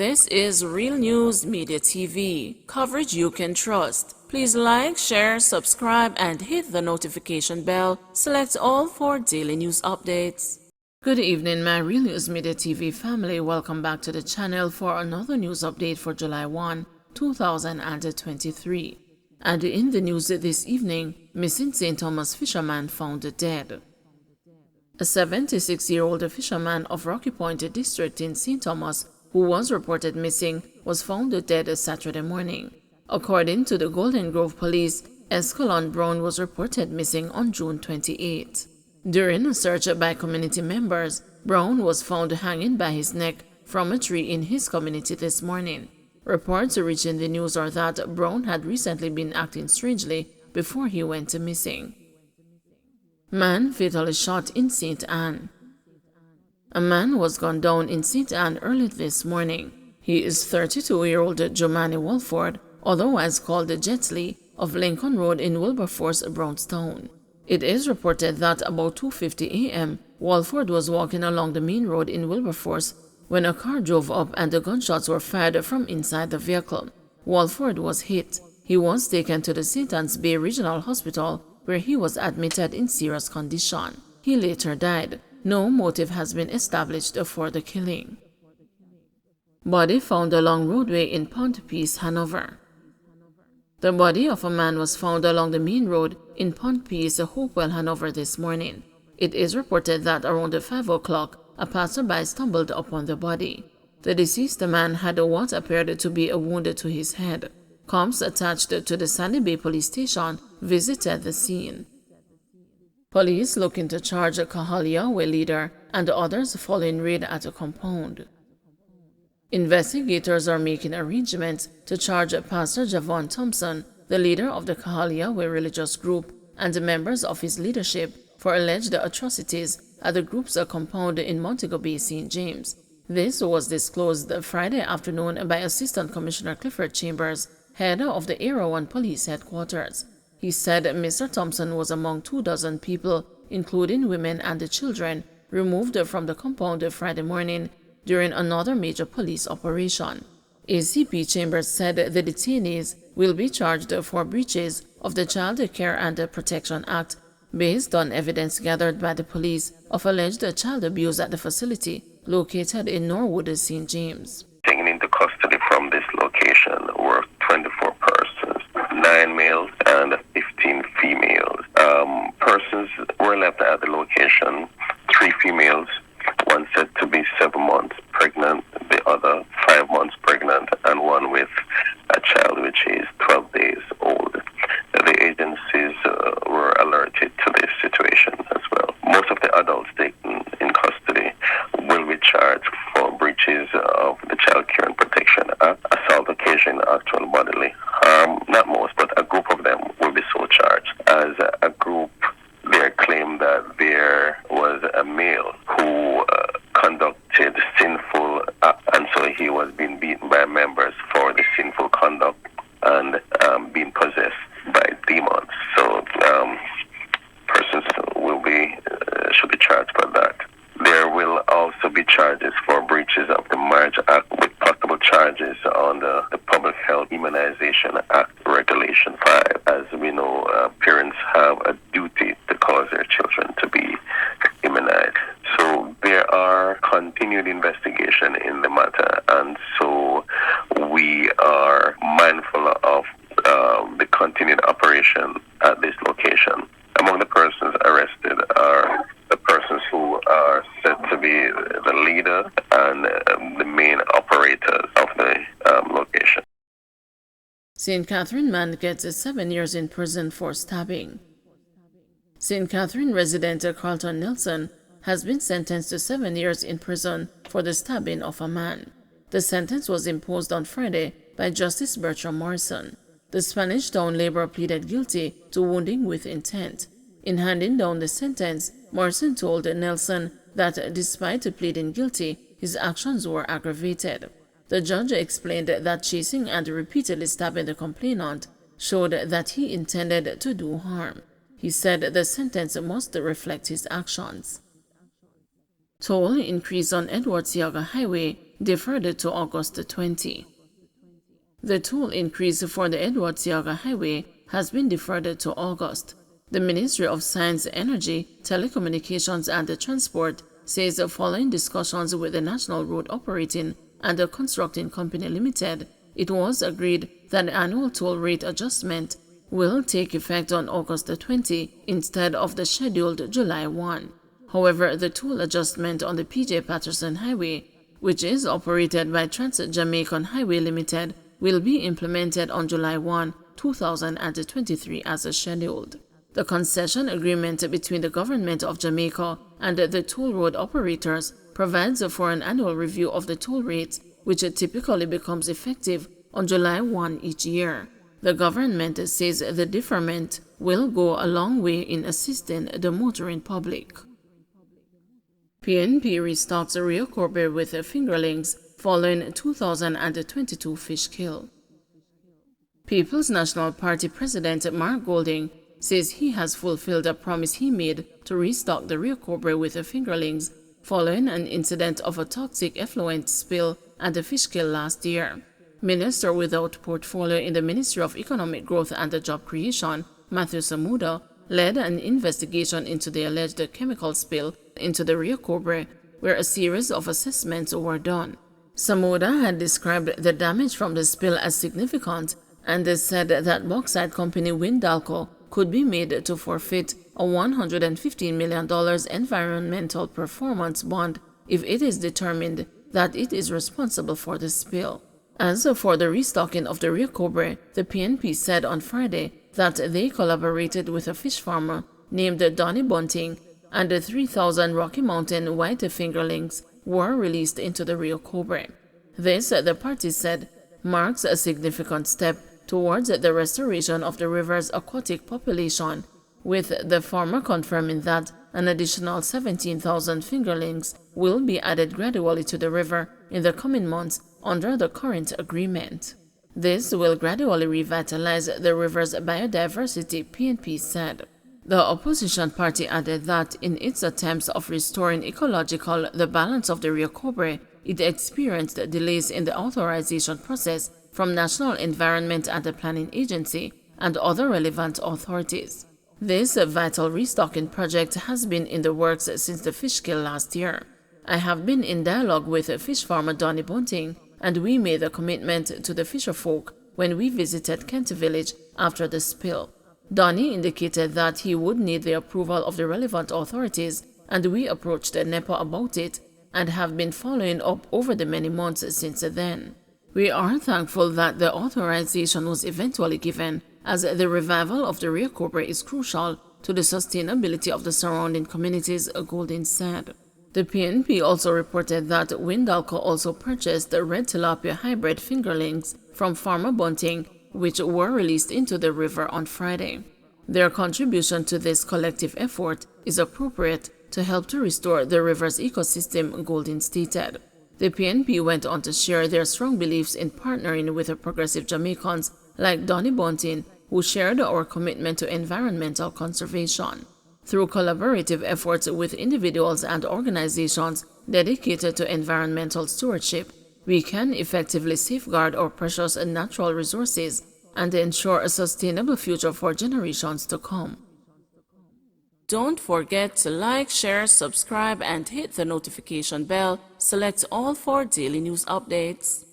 This is Real News Media TV, coverage you can trust. Please like, share, subscribe, and hit the notification bell. Select all for daily news updates. Good evening, my Real News Media TV family. Welcome back to the channel for another news update for July 1, 2023. And in the news this evening, missing St. Thomas fisherman found dead. A 76-year-old fisherman of Rocky Point District in St. Thomas, who was reported missing, was found dead Saturday morning. According to the Golden Grove Police, Escalon Brown was reported missing on June 28. During a search by community members, Brown was found hanging by his neck from a tree in his community this morning. Reports reaching the news are that Brown had recently been acting strangely before he went missing. Man fatally shot in St. Anne. A man was gunned down in St. Anne early this morning. He is 32-year-old Jomani Walford, otherwise called Jetsley, of Lincoln Road in Wilberforce, Brownstown. It is reported that about 2:50 a.m., Walford was walking along the main road in Wilberforce when a car drove up and the gunshots were fired from inside the vehicle. Walford was hit. He was taken to the St. Anne's Bay Regional Hospital, where he was admitted in serious condition. He later died. No motive has been established for the killing. Body found along roadway in Pontpiece, Hanover. The body of a man was found along the main road in Pontpiece, Hopewell, Hanover this morning. It is reported that around 5 o'clock, a passerby stumbled upon the body. The deceased man had what appeared to be a wound to his head. Cops attached to the Sandy Bay Police Station visited the scene. Police looking to charge a Kahal Yahweh leader and others following raid at a compound. Investigators are making arrangements to charge Pastor Javon Thompson, the leader of the Kahal Yahweh religious group, and members of his leadership for alleged atrocities at the group's compound in Montego Bay, St. James. This was disclosed Friday afternoon by Assistant Commissioner Clifford Chambers, head of the Area 1 Police Headquarters. He said Mr. Thompson was among 24 people, including women and children, removed from the compound Friday morning during another major police operation. ACP Chambers said the detainees will be charged for breaches of the Child Care and Protection Act based on evidence gathered by the police of alleged child abuse at the facility located in Norwood, St. James. Taken into custody from this location were 24 persons, 9 males and 15 females. Persons were left at the location, 3 females, one said to be 7 months pregnant, the other 5 months pregnant, and one with a child which is 12 days old. The agencies were alerted to this situation as well. Most of the adults taken in custody will be charged for breaches of the Child Care and Protection Act, assault occasioning actual bodily harm. Not most, but a group of them will be so charged. As a group, they claim that there was a male who conducted sinful acts, and so he was being beaten by members for the sinful conduct and being possessed by demons. So persons should be charged for that. There will also be charges for breaches of the Marriage Act, with possible charges under the Public Health Immunization Act, Regulation 5. As we know, parents have a duty to cause their children to be immunized. So there are continued investigation in the matter, and so we are mindful of the continued operation at this location. Among the persons arrested are the persons who are said to be the leader and the main operators of the location. St. Catherine man gets 7 years in prison for stabbing. St. Catherine resident Carlton Nelson has been sentenced to 7 years in prison for the stabbing of a man. The sentence was imposed on Friday by Justice Bertram Morrison. The Spanish Town laborer pleaded guilty to wounding with intent. In handing down the sentence, Morrison told Nelson that despite pleading guilty, his actions were aggravated. The judge explained that chasing and repeatedly stabbing the complainant showed that he intended to do harm. He said the sentence must reflect his actions. Toll increase on Edward Seaga Highway deferred to August 20. The toll increase for the Edward Seaga Highway has been deferred to August. The Ministry of Science, Energy, Telecommunications and Transport says following discussions with the National Road Operating and the Constructing Company Limited, it was agreed that the annual toll rate adjustment will take effect on August 20 instead of the scheduled July 1. However, the toll adjustment on the P.J. Patterson Highway, which is operated by Trans-Jamaican Highway Limited, will be implemented on July 1, 2023 as scheduled. The concession agreement between the Government of Jamaica and the toll road operators provides for an annual review of the toll rates, which typically becomes effective on July 1 each year. The government says the deferment will go a long way in assisting the motoring public. PNP restocks Rio Corbe with fingerlings following 2022 fish kill. People's National Party President Mark Golding says he has fulfilled a promise he made to restock the Rio Corbe with fingerlings following an incident of a toxic effluent spill at the fish kill last year. Minister without portfolio in the Ministry of Economic Growth and Job Creation, Matthew Samuda, led an investigation into the alleged chemical spill into the Rio Corbe, where a series of assessments were done. Samuda had described the damage from the spill as significant and said that bauxite company Windalco could be made to forfeit a $115 million environmental performance bond if it is determined that it is responsible for the spill. As for the restocking of the Rio Corbe, the PNP said on Friday that they collaborated with a fish farmer named Donnie Bunting, and the 3,000 Rocky Mountain white fingerlings were released into the Rio Corbe. This, the party said, marks a significant step towards the restoration of the river's aquatic population, with the farmer confirming that an additional 17,000 fingerlings will be added gradually to the river in the coming months under the current agreement. This will gradually revitalize the river's biodiversity, PNP said. The opposition party added that in its attempts of restoring the balance of the Rio Corbe, it experienced delays in the authorization process from National Environment and Planning Agency and other relevant authorities. This vital restocking project has been in the works since the fish kill last year. I have been in dialogue with fish farmer Donnie Bunting, and we made a commitment to the fisherfolk when we visited Kent Village after the spill. Donnie indicated that he would need the approval of the relevant authorities, and we approached NEPA about it and have been following up over the many months since then. We are thankful that the authorization was eventually given, as the revival of the Rio Corbe is crucial to the sustainability of the surrounding communities, Golding said. The PNP also reported that Windalco also purchased the red tilapia hybrid fingerlings from farmer Bunting, which were released into the river on Friday. Their contribution to this collective effort is appropriate to help to restore the river's ecosystem, Golding stated. The PNP went on to share their strong beliefs in partnering with the progressive Jamaicans like Donnie Bunting, who shared our commitment to environmental conservation. Through collaborative efforts with individuals and organizations dedicated to environmental stewardship, we can effectively safeguard our precious natural resources and ensure a sustainable future for generations to come. Don't forget to like, share, subscribe, and hit the notification bell. Select all for daily news updates.